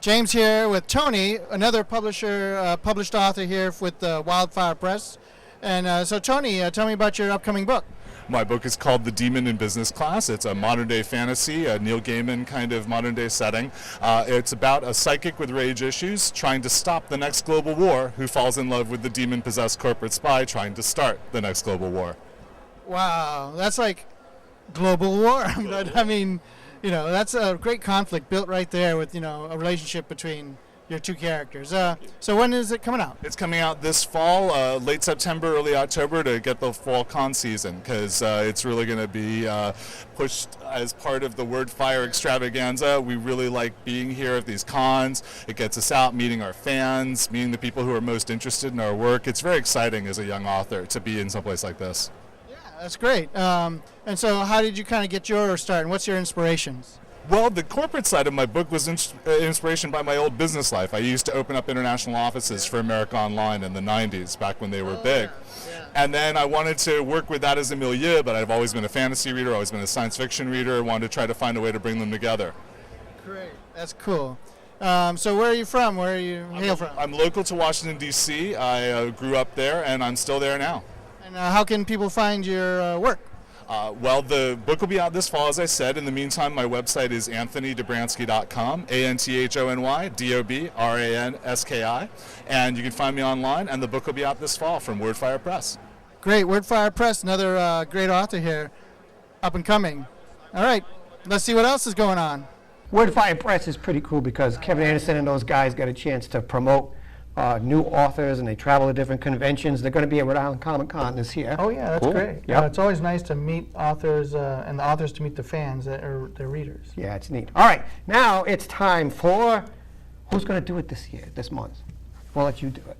James here with Tony, another publisher, published author here with Wildfire Press. And so Tony, tell me about your upcoming book. My book is called The Demon in Business Class. It's a modern-day fantasy, a Neil Gaiman kind of modern-day setting. It's about a psychic with rage issues trying to stop the next global war who falls in love with the demon-possessed corporate spy trying to start the next global war. Wow, that's like global war. But I mean, you know, that's a great conflict built right there with, you know, a relationship between your two characters. So when is it coming out? It's coming out this fall, late September, early October, to get the fall con season, because it's really going to be pushed as part of the Wordfire extravaganza. We really like being here at these cons. It gets us out, meeting our fans, meeting the people who are most interested in our work. It's very exciting as a young author to be in someplace like this. Yeah, that's great. And so how did you kind of get your start, and what's your inspirations? Well, the corporate side of my book was inspiration by my old business life. I used to open up international offices for America Online in the 90s, back when they were big. Yeah. And then I wanted to work with that as a milieu, but I've always been a fantasy reader, always been a science fiction reader, wanted to try to find a way to bring them together. Great, that's cool. So where are you from? Where are you hail from? I'm local to Washington, D.C. I grew up there, and I'm still there now. And how can people find your work? Well, the book will be out this fall, as I said. In the meantime, my website is anthonydobranski.com, ANTHONY, and you can find me online, and the book will be out this fall from Wordfire Press. Great, Wordfire Press, another great author here, up and coming. All right, let's see what else is going on. Wordfire Press is pretty cool because Kevin Anderson and those guys got a chance to promote new authors, and they travel to different conventions. They're going to be at Rhode Island Comic Con this year. Oh yeah, that's cool. Great. Yep. It's always nice to meet authors and the authors to meet the fans that are their readers. Yeah, it's neat. All right, now it's time for who's going to do it this month. We'll let you do it.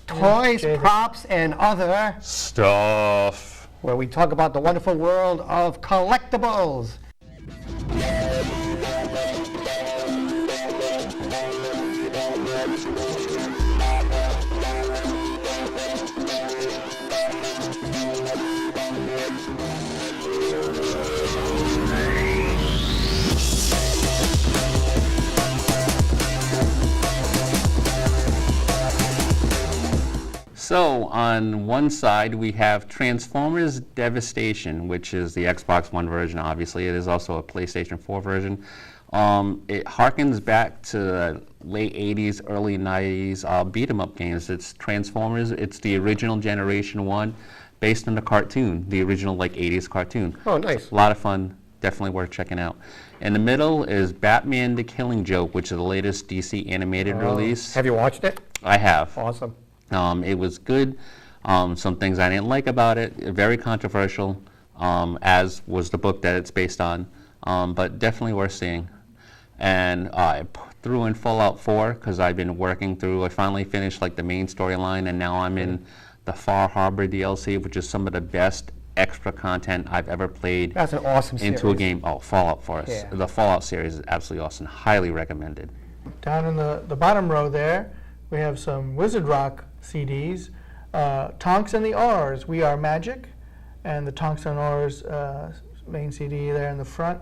Toys, props, and other stuff, where we talk about the wonderful world of collectibles. So on one side we have Transformers Devastation, which is the Xbox One version. Obviously, it is also a PlayStation 4 version. It harkens back to the late 80s, early 90s beat 'em up games. It's Transformers. It's the original Generation 1, based on the cartoon, the original like 80s cartoon. Oh, nice. A lot of fun. Definitely worth checking out. In the middle is Batman: The Killing Joke, which is the latest DC animated release. Have you watched it? I have. Awesome. It was good. Some things I didn't like about it. Very controversial, as was the book that it's based on, but definitely worth seeing. And I threw in Fallout 4 because I've been working through. I finally finished like the main storyline, and now I'm in the Far Harbor DLC, which is some of the best extra content I've ever played. That's an awesome into series. a game. Oh, Fallout 4. Yeah. The Fallout series is absolutely awesome. Highly recommended. Down in the bottom row there, we have some Wizard Rock CDs. Tonks and the Oars, We Are Magic, and the Tonks and Oars main CD there in the front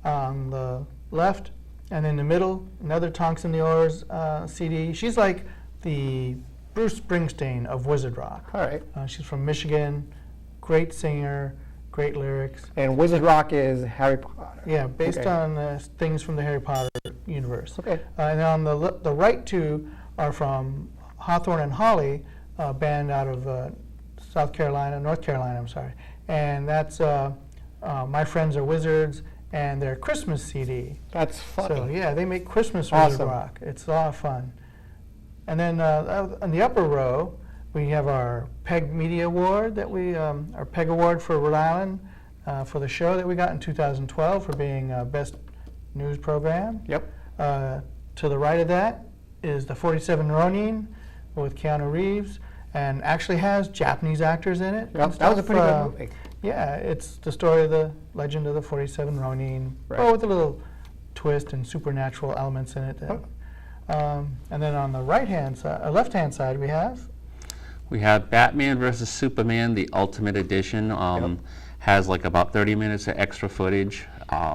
on the left, and in the middle, another Tonks and the Oars CD. She's like the Bruce Springsteen of Wizard Rock. All right. She's from Michigan, great singer, great lyrics. And Wizard Rock is Harry Potter. Yeah, based on things from the Harry Potter universe. Okay. And on the right two are from Hawthorne and Holly, a band out of North Carolina, I'm sorry. And that's My Friends Are Wizards and their Christmas CD. That's funny. So yeah, they make Christmas Awesome. Wizard Rock. It's a lot of fun. And then on the upper row, we have our PEG Media Award our PEG Award for Rhode Island for the show that we got in 2012 for being Best News Program. Yep. To the right of that is the 47 Ronin with Keanu Reeves, and actually has Japanese actors in it. Yep, that was a pretty good movie. Yeah, it's the story of the legend of the 47 Ronin, but with a little twist and supernatural elements in it. And then on the right-hand side, left-hand side, we have Batman vs. Superman, the Ultimate Edition. Has like about 30 minutes of extra footage.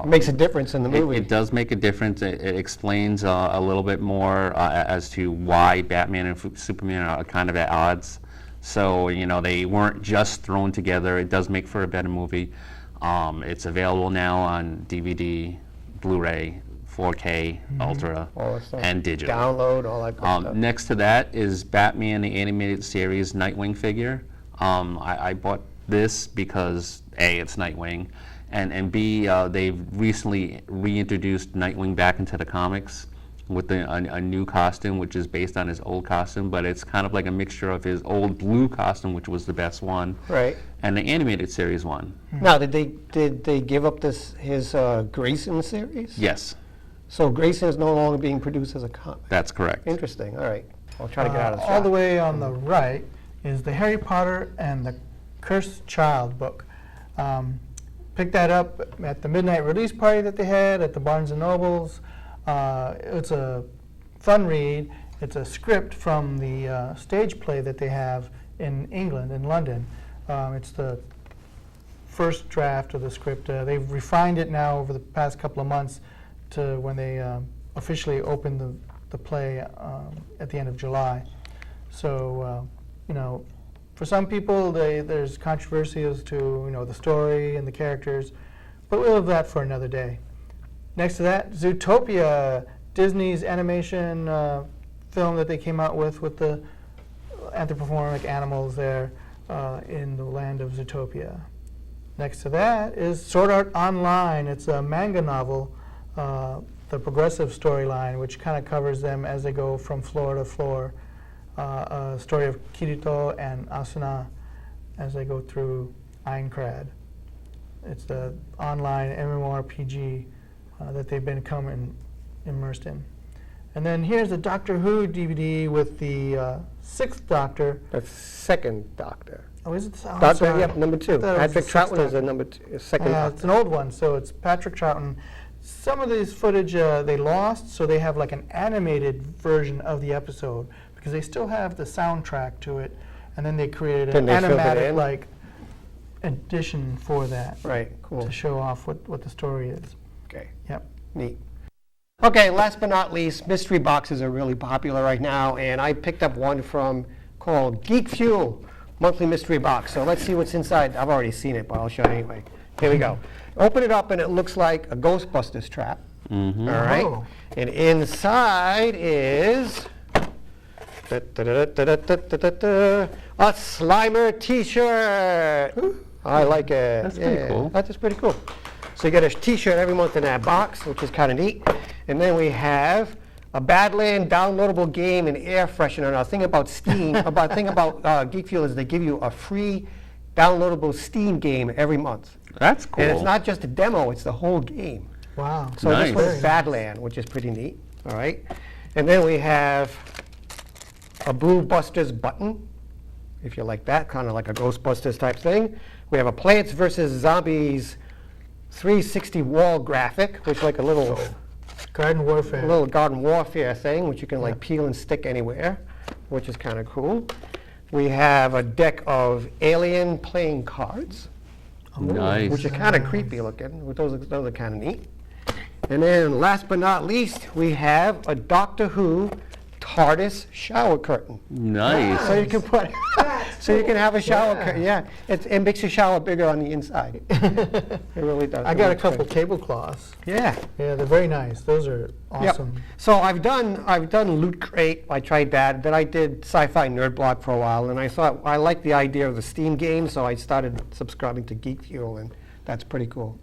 Makes a difference in the movie. It does make a difference. It explains a little bit more as to why Batman and Superman are kind of at odds. So, you know, they weren't just thrown together. It does make for a better movie. It's available now on DVD, Blu-ray, 4K, Ultra, and digital. Download, all that good stuff. Next to that is Batman, the animated series Nightwing figure. I bought this because A, it's Nightwing, and B, they've recently reintroduced Nightwing back into the comics with a new costume, which is based on his old costume, but it's kind of like a mixture of his old blue costume, which was the best one, and the animated series one. Now, did they give up his Grayson series? Yes. So Grayson is no longer being produced as a comic. That's correct. Interesting. All right. I'll try to get out of the all the way on the right is the Harry Potter and the Cursed Child book. Picked that up at the midnight release party that they had at the Barnes & Nobles. It's a fun read. It's a script from the stage play that they have in England, in London. It's the first draft of the script. They've refined it now over the past couple of months to when they officially opened the play at the end of July. So, you know, for some people, there's controversy as to, you know, the story and the characters, but we'll leave that for another day. Next to that, Zootopia, Disney's animation film that they came out with the anthropomorphic animals there in the land of Zootopia. Next to that is Sword Art Online. It's a manga novel, the progressive storyline, which kind of covers them as they go from floor to floor. A story of Kirito and Asuna as they go through Aincrad. It's the online MMORPG that they've become immersed in. And then here's the Doctor Who DVD with the Sixth Doctor. The Second Doctor. Oh, is it? Oh, Doctor, sorry. yep, number 2. Patrick Troughton is a second Doctor. It's an old one, so it's Patrick Troughton. Some of this footage they lost, so they have like an animated version of the episode because they still have the soundtrack to it, and then they created an animatic like edition for that. Right, cool. To show off what the story is. Okay. Yep. Neat. Okay, last but not least, mystery boxes are really popular right now, and I picked up one called Geek Fuel monthly mystery box. So let's see what's inside. I've already seen it, but I'll show you anyway. Here we go. Open it up, and it looks like a Ghostbusters trap. All right. Oh. And inside is a Slimer T-shirt. I like it. That's pretty cool. That's just pretty cool. So you get a T-shirt every month in that box, which is kind of neat. And then we have a Badland downloadable game and air freshener. Now, the thing about Steam, Geek Fuel is they give you a free downloadable Steam game every month. That's cool. And it's not just a demo, it's the whole game. Wow. So this one's Badland, which is pretty neat. All right. And then we have a Blue Busters button, if you like that, kind of like a Ghostbusters type thing. We have a Plants vs. Zombies 360 wall graphic, which is like a little garden warfare thing, which you can like peel and stick anywhere, which is kind of cool. We have a deck of Alien playing cards. Nice. Which are kind of creepy looking. Those are kind of neat. And then last but not least, we have a Doctor Who TARDIS shower curtain. Nice. So you can put, you can have a shower curtain. Yeah, it makes your shower bigger on the inside. It really does. I got a couple tablecloths. Yeah. Yeah, they're very nice. Those are awesome. Yep. So I've done Loot Crate. I tried that. Then I did Sci-Fi Nerd Block for a while, and I thought I liked the idea of the Steam game, so I started subscribing to Geek Fuel, and that's pretty coul.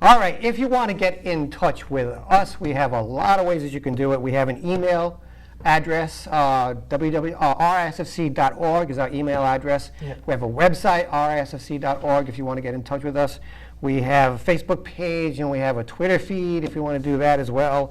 All right, if you want to get in touch with us, we have a lot of ways that you can do it. We have an email address, rsfc.org is our email address. Yep. We have a website, rsfc.org, if you want to get in touch with us. We have a Facebook page, and we have a Twitter feed if you want to do that as well.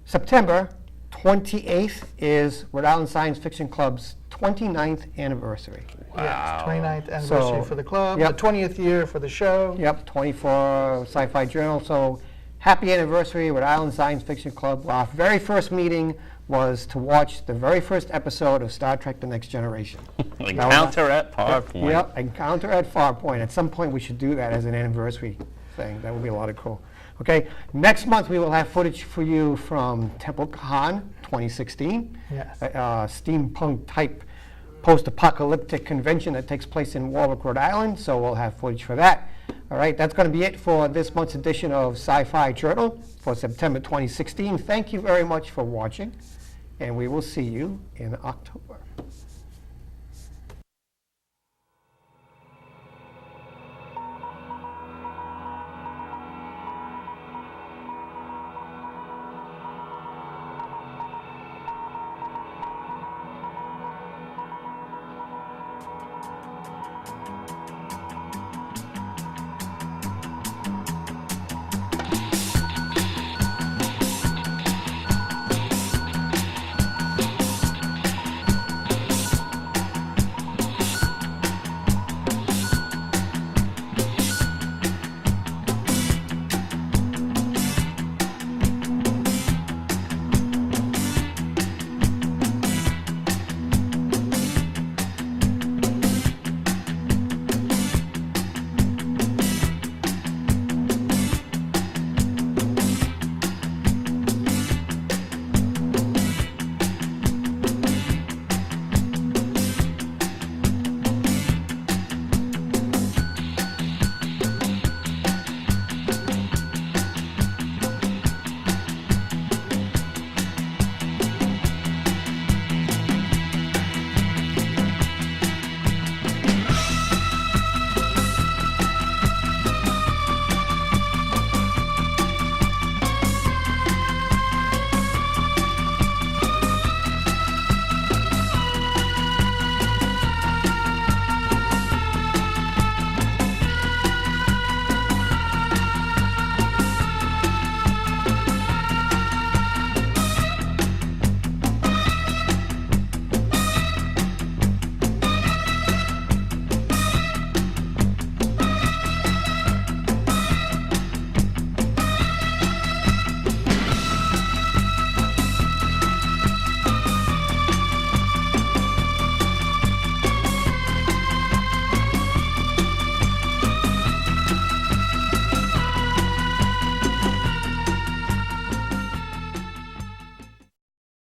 September 28th is Rhode Island Science Fiction Club's 29th anniversary. Yes, 29th anniversary So, for the club, yep. the 20th year for the show. Yep, 24 Sci-Fi Journal. So happy anniversary, Rhode Island Science Fiction Club. Our very first meeting was to watch the very first episode of Star Trek The Next Generation. Encounter at Farpoint. Yep, Encounter at Farpoint. At some point we should do that as an anniversary thing. That would be a lot of cool. Okay, next month we will have footage for you from TempleCon 2016. Yes. Steampunk type post-apocalyptic convention that takes place in Warwick, Rhode Island. So we'll have footage for that. All right, that's going to be it for this month's edition of Sci-Fi Journal for September 2016. Thank you very much for watching, and we will see you in October.